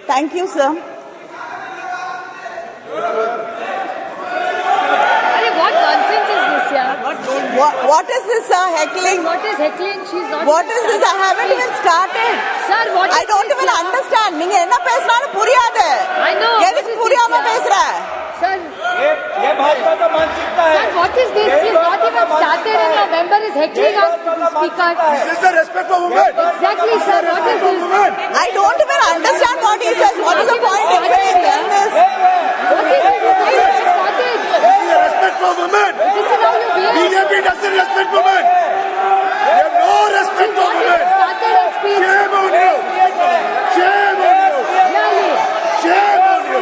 Thank you, sir. What nonsense is this, yeah? What is this, sir? Heckling? What is heckling? She's not. What is this? I haven't even started. Sir, what is I don't this, even sir? understand. நீங்க என்ன பேசுறான்னு புரியாது. I know. எதுக்கு புரியாம பேசுற? Sir. ये भाजपा का मानसिकता है. Sir, what is this? She's not even started and your member is heckling us, speaker. This is the respect for women. Exactly, sir. What is this? I don't even understand what he says. What is the point in saying this? What is this? Why is this started? This is the respect for women. This is how you behave. BJP doesn't respect women. They have no respect for women. Started a speech. Shame on you. Shame on you. Really? Shame on you.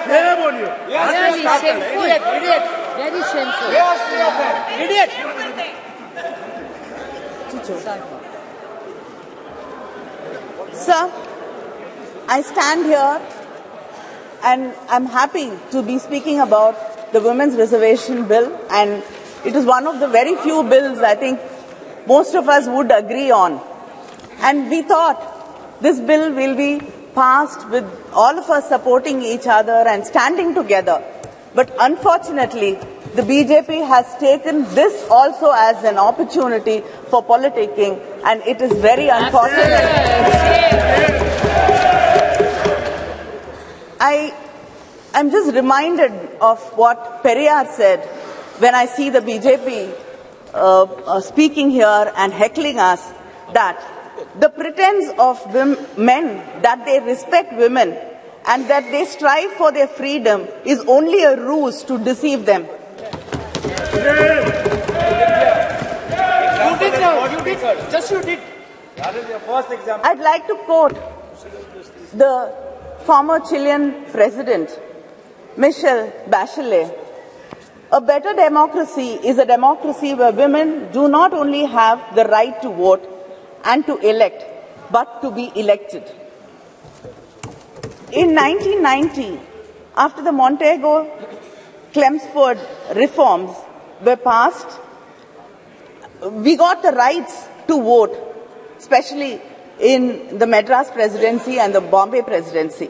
Shame on you. Really shameful. Very shameful. Idiot. Sir, I stand here and I'm happy to be speaking about the Women's Reservation Bill, and it is one of the very few bills I think most of us would agree on. And we thought this bill will be passed with all of us supporting each other and standing together. But unfortunately, the BJP has taken this also as an opportunity for politicking, and it is very unfortunate. I'm just reminded of what Periyar said when I see the BJP speaking here and heckling us, that the pretense of men that they respect women and that they strive for their freedom is only a ruse to deceive them. You did now. You did. Just you did. That is your first example. I'd like to quote the former Chilean president, Michelle Bachelet. A better democracy is a democracy where women do not only have the right to vote and to elect, but to be elected. In 1990, after the Montego-Chelmsford reforms were passed, we got the rights to vote, especially in the Madras presidency and the Bombay presidency.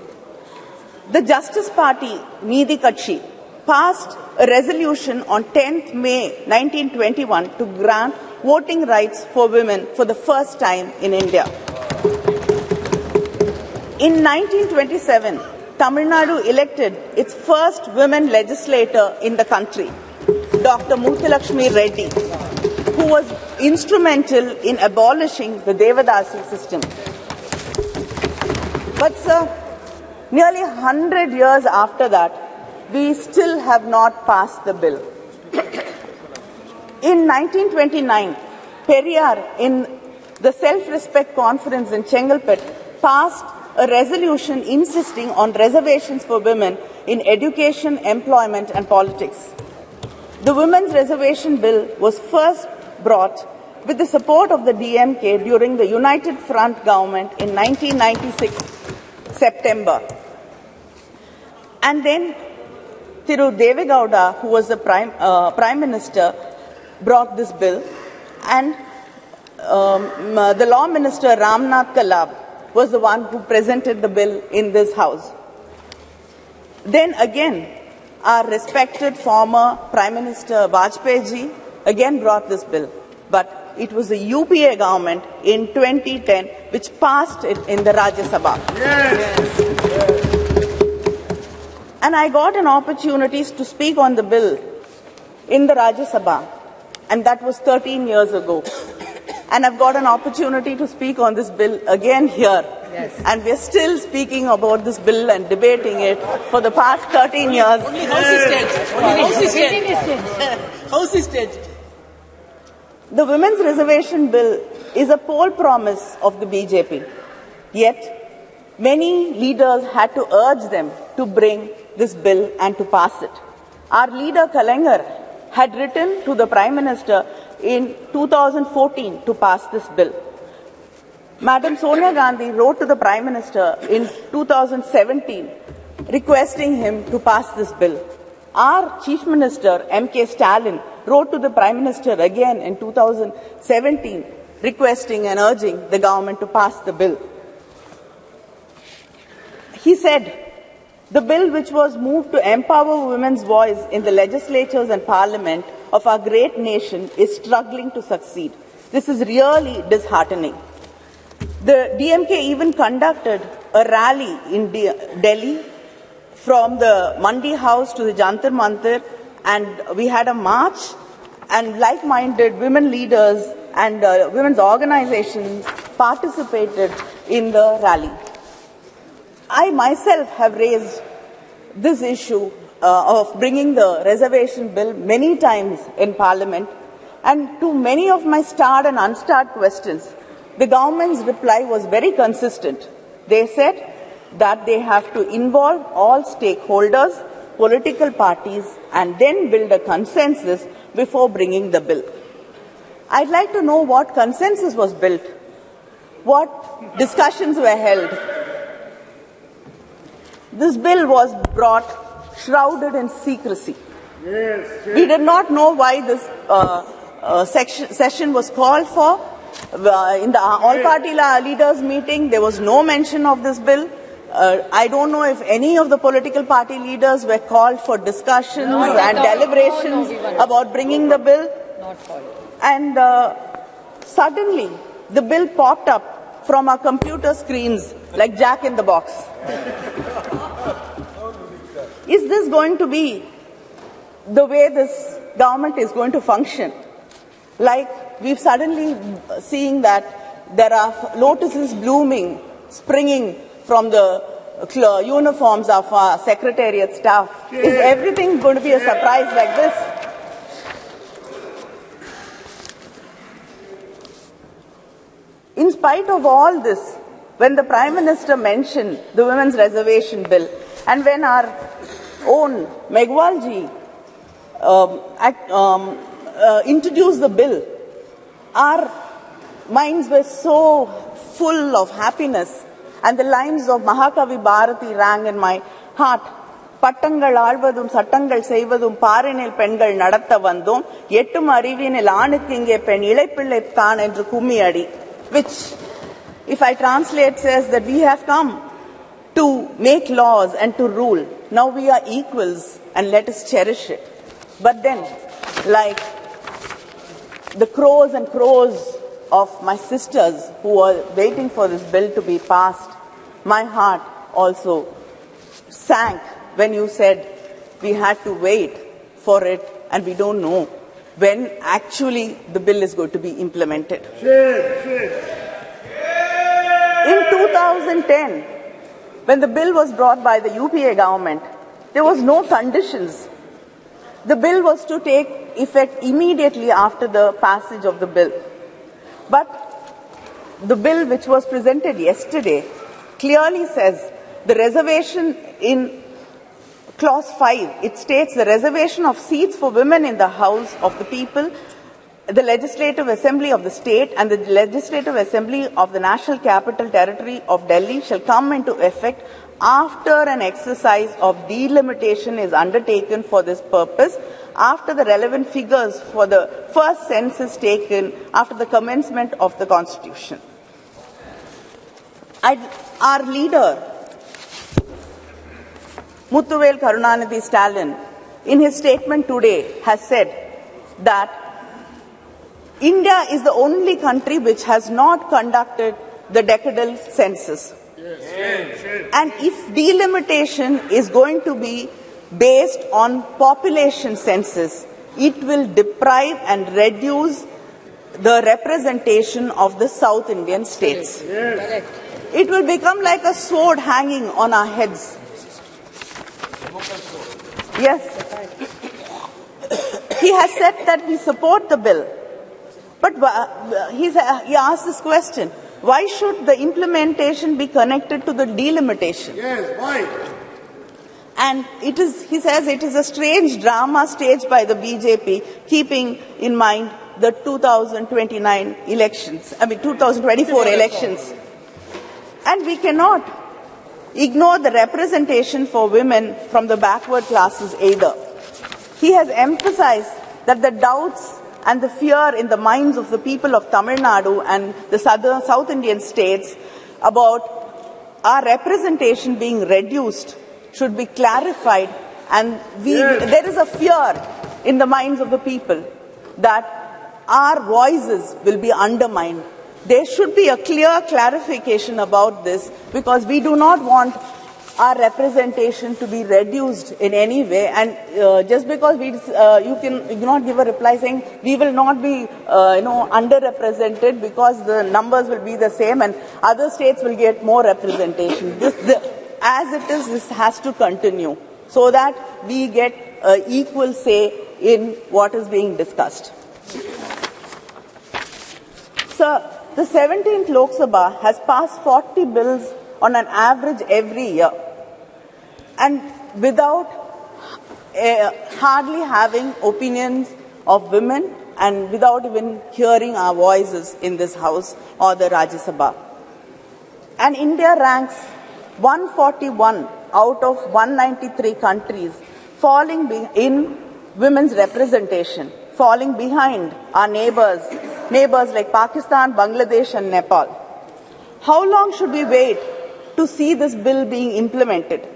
The Justice Party, Needhi Katchi, passed a resolution on 10th May 1921 to grant voting rights for women for the first time in India. In 1927, Tamil Nadu elected its first women legislator in the country, Dr. Muthulakshmi Reddy, who was instrumental in abolishing the Devadasi system. But sir, nearly 100 years after that, we still have not passed the bill. In 1929, Periyar, in the Self-Respect Conference in Chengalpet, passed a resolution insisting on reservations for women in education, employment and politics. The Women's Reservation Bill was first brought with the support of the DMK during the United Front government in 1996, September. And then Thiru Devegowda, who was the Prime Minister, brought this bill, and the Law Minister Ramnath Kalab was the one who presented the bill in this House. Then again, our respected former Prime Minister Vajpayee ji again brought this bill, but it was the UPA government in 2010 which passed it in the Rajya Sabha. Yes. And I got an opportunity to speak on the bill in the Rajya Sabha, and that was 13 years ago. And I've got an opportunity to speak on this bill again here. Yes. And we're still speaking about this bill and debating it for the past 13 years. Only House is staged. Only House is staged. House is staged. The Women's Reservation Bill is a poll promise of the BJP. Yet, many leaders had to urge them to bring this bill and to pass it. Our leader Kalaignar had written to the Prime Minister in 2014 to pass this bill. Madam Sonia Gandhi wrote to the Prime Minister in 2017 requesting him to pass this bill. Our Chief Minister, M.K. Stalin, wrote to the Prime Minister again in 2017 requesting and urging the government to pass the bill. He said, the bill which was moved to empower women's voice in the legislatures and parliament of our great nation is struggling to succeed. This is really disheartening. The DMK even conducted a rally in Delhi from the Mandi House to the Jantar Mantar, and we had a march, and like-minded women leaders and women's organizations participated in the rally. I myself have raised this issue of bringing the reservation bill many times in Parliament, and to many of my starred and unstarred questions, the government's reply was very consistent. They said that they have to involve all stakeholders, political parties, and then build a consensus before bringing the bill. I'd like to know what consensus was built, what discussions were held. This bill was brought shrouded in secrecy. We did not know why this session was called for. In the all-party leaders' meeting, there was no mention of this bill. I don't know if any of the political party leaders were called for discussions and deliberations about bringing the bill. And suddenly, the bill popped up from our computer screens like Jack in the Box. Is this going to be the way this government is going to function? Like we've suddenly seeing that there are lotuses blooming, springing from the uniforms of our secretariat staff. Is everything going to be a surprise like this? In spite of all this, when the Prime Minister mentioned the Women's Reservation Bill, and when our own Meghwal ji introduced the bill, our minds were so full of happiness, and the lines of Mahakavi Bharati rang in my heart. பட்டங்கள் ஆழ்வதும் சட்டங்கள் செய்வதும் பாரினில் பெண்கள் நடத்த வந்தோம் எட்டும் அறிவினில் ஆணுக்கு இங்கே பெண் இளைப்பிள்ளை தான் என்று கும்மி அடி, which if I translate says that we have come to make laws and to rule. Now we are equals and let us cherish it. But then, like the crows and crows of my sisters who are waiting for this bill to be passed, my heart also sank when you said we had to wait for it and we don't know when actually the bill is going to be implemented. In 2010, when the bill was brought by the UPA government, there was no conditions. The bill was to take effect immediately after the passage of the bill. But the bill which was presented yesterday clearly says the reservation in Clause 5, it states the reservation of seats for women in the House of the People, the Legislative Assembly of the State and the Legislative Assembly of the National Capital Territory of Delhi shall come into effect after an exercise of delimitation is undertaken for this purpose, after the relevant figures for the first census taken after the commencement of the Constitution. Our leader, Muthuvel Karunanidhi Stalin, in his statement today has said that India is the only country which has not conducted the decadal census. And if delimitation is going to be based on population census, it will deprive and reduce the representation of the South Indian states. It will become like a sword hanging on our heads. Yes. He has said that we support the bill. But he asked this question, why should the implementation be connected to the delimitation? Yes, why? And it is, he says, it is a strange drama staged by the BJP, keeping in mind the 2024 elections. And we cannot ignore the representation for women from the backward classes either. He has emphasized that the doubts and the fear in the minds of the people of Tamil Nadu and the South Indian states about our representation being reduced should be clarified, and there is a fear in the minds of the people that our voices will be undermined. There should be a clear clarification about this, because we do not want our representation to be reduced in any way. And just because you cannot give a reply saying we will not be underrepresented because the numbers will be the same and other states will get more representation. As it is, this has to continue so that we get equal say in what is being discussed. Sir, the 17th Lok Sabha has passed 40 bills on an average every year, and without hardly having opinions of women and without even hearing our voices in this House or the Rajya Sabha. And India ranks 141 out of 193 countries, falling in women's representation, falling behind our neighbors like Pakistan, Bangladesh and Nepal. How long should we wait to see this bill being implemented?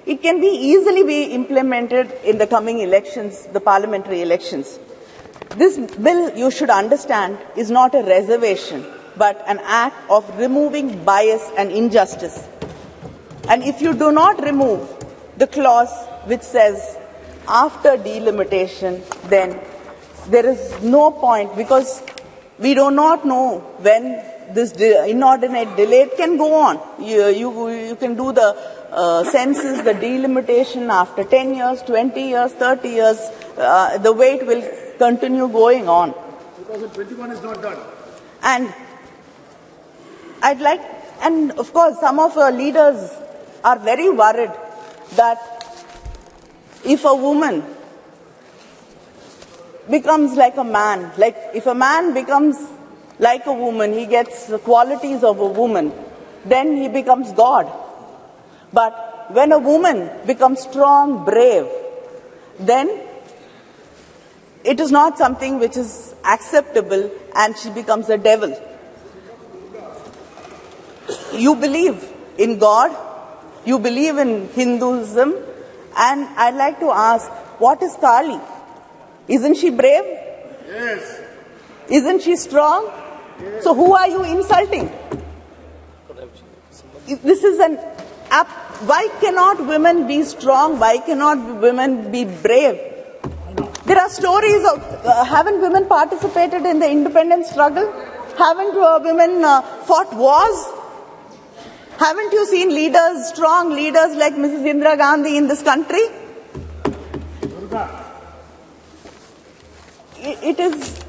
It can easily be implemented in the coming elections, the parliamentary elections. This bill, you should understand, is not a reservation, but an act of removing bias and injustice. And if you do not remove the clause which says after delimitation, then there is no point, because we do not know when this inordinate delay can go on. You can do the census, the delimitation after 10 years, 20 years, 30 years. The wait will continue going on. 2021 is not done. And of course, some of our leaders are very worried that if a woman becomes like a man, like if a man becomes like a woman, he gets the qualities of a woman, then he becomes God. But when a woman becomes strong, brave, then it is not something which is acceptable and she becomes a devil. You believe in God, you believe in Hinduism, and I'd like to ask, what is Kali? Isn't she brave? Yes. Isn't she strong? Yes. So who are you insulting? This is why cannot women be strong? Why cannot women be brave? There are stories of, haven't women participated in the independence struggle? Haven't women fought wars? Haven't you seen leaders, strong leaders like Mrs. Indira Gandhi in this country? It is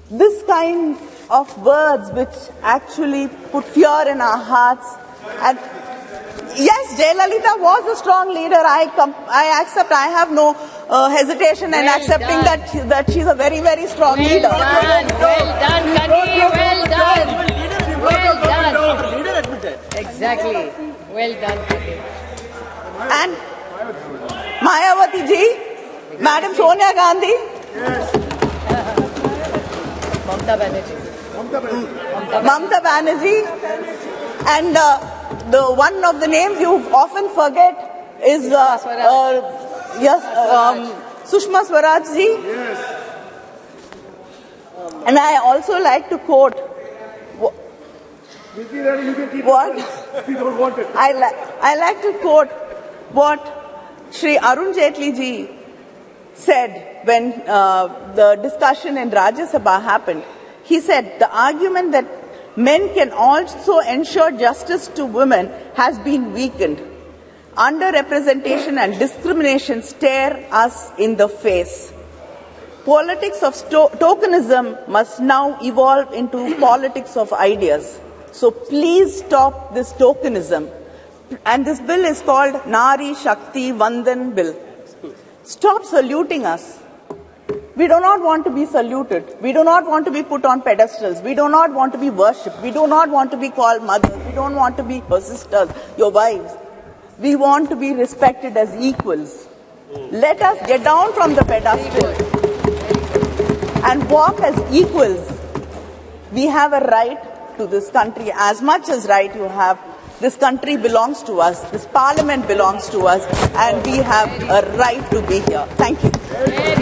this kind of words which actually put fear in our hearts. And yes, Jayalalitha was a strong leader. I accept. I have no hesitation in accepting that she's a very, very strong leader. Well done, Kani. Well done. Well done. Leader admitted. Exactly. Well done, Kani. And Mayawati ji, Madam Sonia Gandhi. Mamta Banerjee. Mamta Banerjee. And the one of the names you often forget is Sushma Swaraj ji. Yes. And I also like to quote You can keep what if you don't want it. I like to quote what Shri Arun Jaitley ji said when the discussion in Rajya Sabha happened. He said, the argument that men can also ensure justice to women has been weakened. Underrepresentation and discrimination stare us in the face. Politics of tokenism must now evolve into politics of ideas. So please stop this tokenism. And this bill is called Nari Shakti Vandan Bill. Stop saluting us. We do not want to be saluted. We do not want to be put on pedestals. We do not want to be worshipped. We do not want to be called mothers. We don't want to be your sisters, your wives. We want to be respected as equals. Let us get down from the pedestal and walk as equals. We have a right to this country as much as right you have. This country belongs to us. This parliament belongs to us. And we have a right to be here. Thank you.